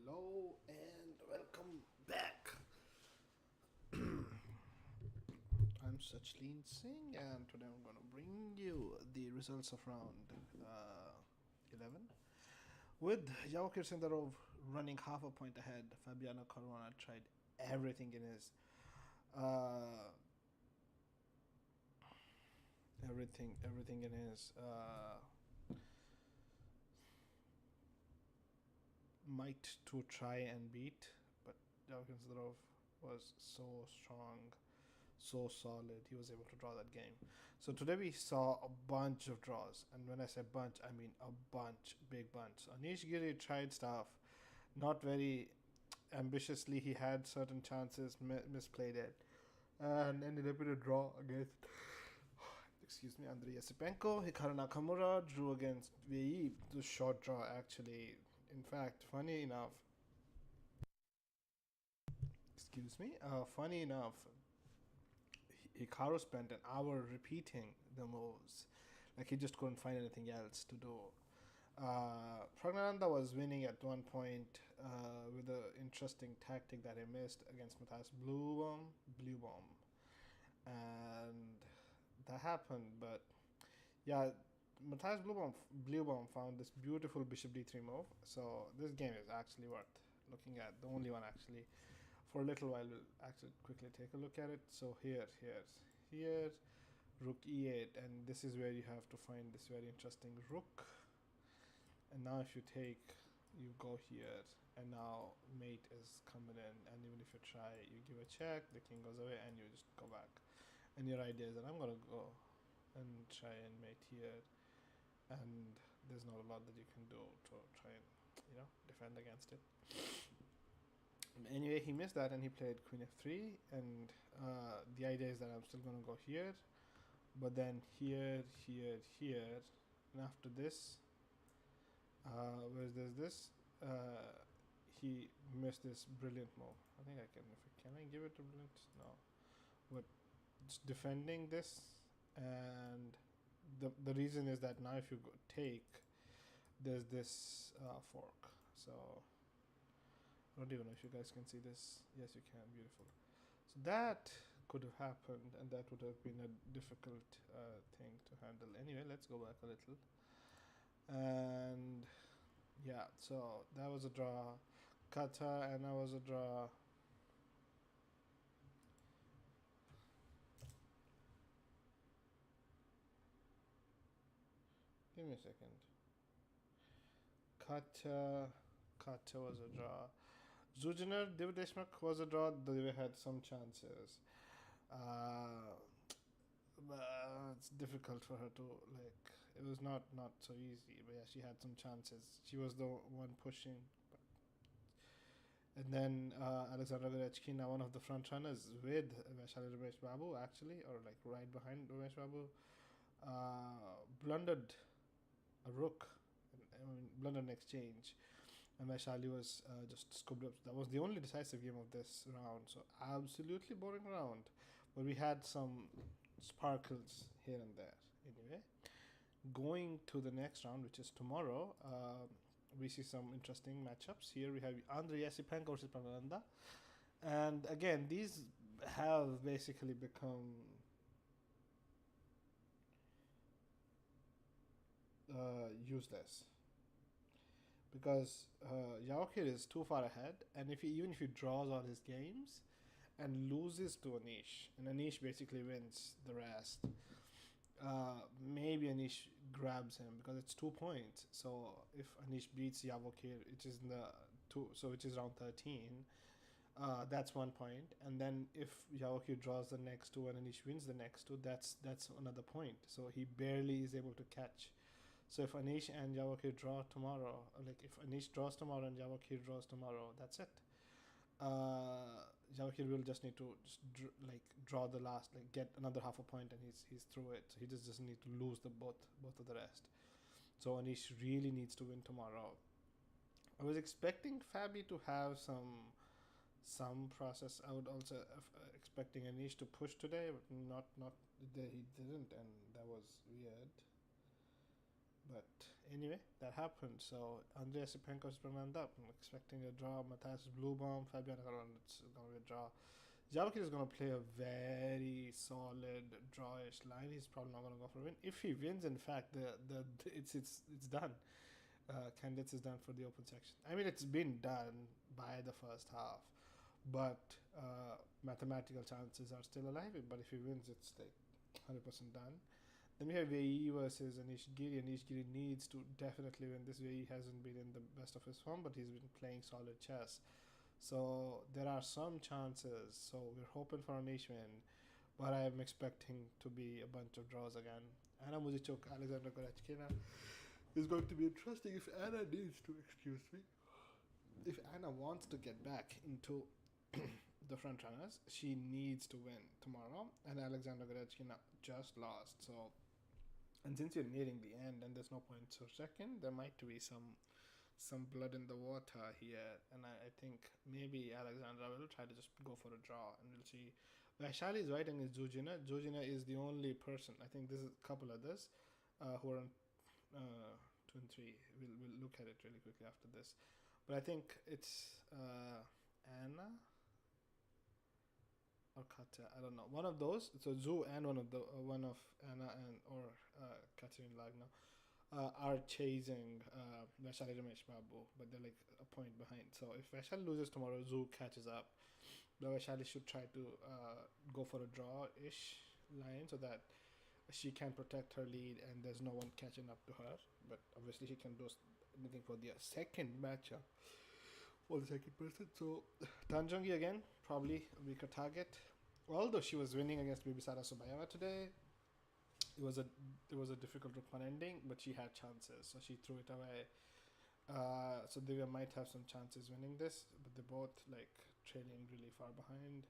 Hello and welcome back. I'm Sachlin Singh, and today I'm going to bring you the results of round 11. With Yaokir Sindarov running half a point ahead, Fabiano Caruana tried everything in his uh, everything in his might to try and beat, but Yaokir Sindarov was so strong, so solid, he was able to draw that game. So today we saw a bunch of draws, and when I say bunch, I mean a bunch, big bunch. Anish Giri tried stuff, not very ambitiously. He had certain chances, misplayed it, and ended up in a draw against, excuse me, Andrei Yasipenko. Hikaru Nakamura drew against VE, the short draw actually. In fact, funny enough, Hikaru spent an hour repeating the moves. Like he just couldn't find anything else to do. Pragnananda was winning at one point with an interesting tactic that he missed against Matthias Blue Bomb. And that happened, but yeah, Matthias Blue Bomb found this beautiful Bishop D3 move. So this game is actually worth looking at. The only one actually. For a little while, we'll actually quickly take a look at it. So here, rook e8, and this is where you have to find this very interesting rook. And now if you take, you go here, and now mate is coming in, and even if you try, you give a check, the king goes away, and you just go back. And your idea is that I'm gonna go and try and mate here, and there's not a lot that you can do to try and defend against it. Anyway, he missed that and he played queen f3, and the idea is that I'm still going to go here, but then here, and after this, whereas there's this, he missed this brilliant move. I think I can I give it a brilliant? No. But just defending this, and the reason is that now if you take, there's this fork. So I don't even know if you guys can see this. Yes, you can. Beautiful. So that could have happened, and that would have been a difficult thing to handle. Anyway, let's go back a little. And yeah, so that was a draw. Kata, and that was a draw. Give me a second. Kata was a draw. Zujiner Divideshmak was a draw, though they had some chances. But it's difficult for her to, like, it was not so easy, but yeah, she had some chances. She was the one pushing. And then Alexandra Verechkina, one of the front runners with Vaishali Ramesh Babu, actually, or like right behind Ramesh Babu, blundered a rook, blundered an exchange, and Vaishali was just scooped up. That was the only decisive game of this round, so absolutely boring round. But we had some sparkles here and there. Anyway, going to the next round, which is tomorrow, we see some interesting matchups. Here we have Andrei Yasipenko versus Pragnananda. And again, these have basically become useless because Yaokir is too far ahead, and even if he draws all his games and loses to Anish, and Anish basically wins the rest, maybe Anish grabs him because it's 2 points. So if Anish beats Yaokir, which is in the which is round 13, that's 1 point, and then if Yaokir draws the next two and Anish wins the next two, that's another point. So he barely is able to catch. So if Anish and Yaokir draw tomorrow, like if Anish draws tomorrow and Yaokir draws tomorrow, that's it. Yaokir will just need to draw the last, like get another half a point, and he's through it. So he just doesn't need to lose the both of the rest. So Anish really needs to win tomorrow. I was expecting Fabi to have some process. I would also expecting Anish to push today, but not he didn't, and that was weird. But Anyway, that happened. So Andrei Sipenko's Prananda. I'm expecting a draw. Matthias Blue Bomb, Fabian Caron, it's going to be a draw. Javakir is going to play a very solid drawish line. He's probably not going to go for a win. If he wins, in fact, the it's done. Candidates is done for the open section. I mean, it's been done by the first half, but mathematical chances are still alive. But if he wins, it's like 100% done. Then we have VE versus Anish Giri. Anish Giri needs to definitely win this. VE hasn't been in the best of his form, but he's been playing solid chess. So there are some chances. So we're hoping for Anish win, but I am expecting to be a bunch of draws again. Anna Muzichuk, Alexander Gorachkina is going to be interesting if Anna needs to, excuse me, if Anna wants to get back into the front runners, she needs to win tomorrow. And Alexander Gorachkina just lost. So, and since you're nearing the end and there's no point for second, there might be some blood in the water here, and I think maybe Alexandra will try to just go for a draw, and we'll see. Vaishali is right against Jujina. Jujina is the only person. I think there's a couple others who are on 2 and 3. We'll look at it really quickly after this, but I think it's Anna or Katya. I don't know. One of those. So Zoo and one of Anna and or Catherine Lagna are chasing Vaishali Ramesh Babu, but they're like a point behind. So if Vaishali loses tomorrow, Zoo catches up. But Vaishali should try to go for a draw-ish line so that she can protect her lead and there's no one catching up to her. But obviously she can do anything for the second matchup for the second person. So Tanjangi again, probably a weaker target. Although she was winning against Bibisara Subayeva today, it was a difficult Rukman ending, but she had chances, so she threw it away. So Divya might have some chances winning this, but they're both like trailing really far behind,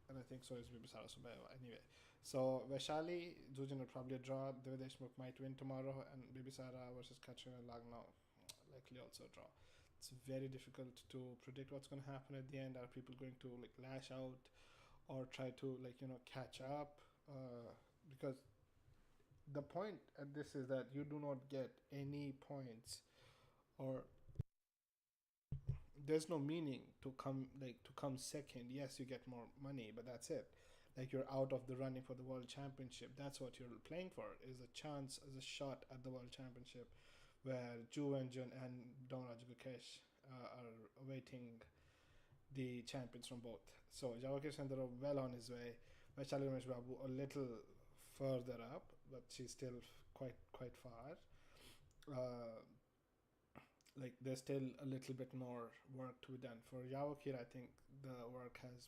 and I think so is Bibisara Subayeva. Anyway, so Vaishali, Jujin will probably a draw. Divya Deshmukh might win tomorrow, and Bibisara versus Katrina Lagna likely also a draw. It's very difficult to predict what's going to happen at the end. Are people going to like lash out or try to catch up? Because the point at this is that you do not get any points, or there's no meaning to come second. Yes, you get more money, but that's it. Like, you're out of the running for the world championship. That's what you're playing for, is a chance, as a shot at the world championship, where Ju Wenjun and Donraj Gukesh are awaiting the champions from both. So Javakir Sandar well on his way. Vaishali Ramesh Babu a little further up, but she's still quite far. Uh, like, there's still a little bit more work to be done for Javakir. I think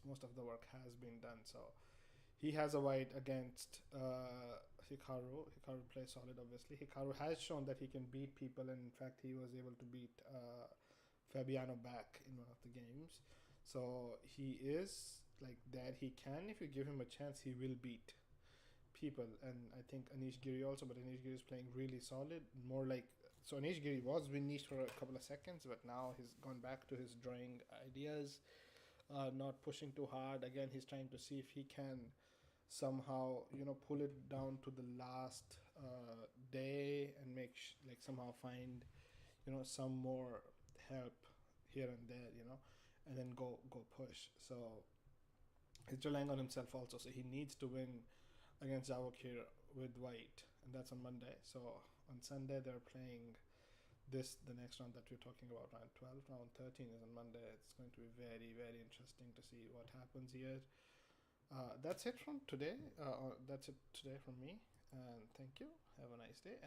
most of the work has been done. So he has a white against Hikaru. Hikaru plays solid, obviously. Hikaru has shown that he can beat people, and in fact, he was able to beat Fabiano back in one of the games. So he is like that. He can, if you give him a chance, he will beat people. And I think Anish Giri also, but Anish Giri is playing really solid. More like, so Anish Giri was benched for a couple of seconds, but now he's gone back to his drawing ideas, not pushing too hard. Again, he's trying to see if he can somehow pull it down to the last day and like somehow find some more help here and there, and then go push. So he's relying on himself also. So he needs to win against Javakir with white, and that's on Monday. So on Sunday they're playing the next round that we're talking about, round 12. Round 13 is on Monday. It's going to be very, very interesting to see what happens here. That's it from today. That's it today from me, and thank you. Have a nice day. And